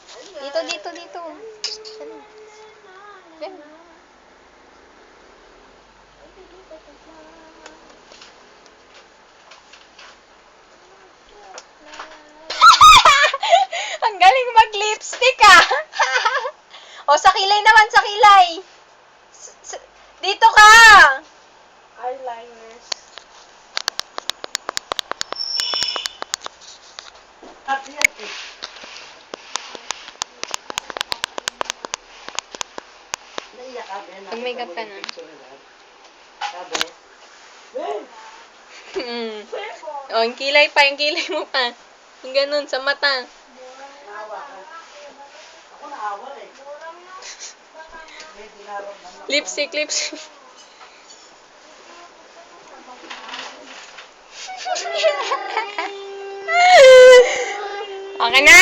Dito, dito, dito. Ano? Yan. Ang galing mag-lipstick ah. O, sa kilay naman, sa kilay. Dito ka. Eyeliners. At yan eh. Naiyak ka, Ben. Mag-makeup ka na. Sabi? Ben! O, yung kilay pa, yung kilay mo pa. Yung ganun, sa mata. Naawa ka. Ako naawa eh. May dinaramdaman ako. Lipstick, lipstick. Okay na!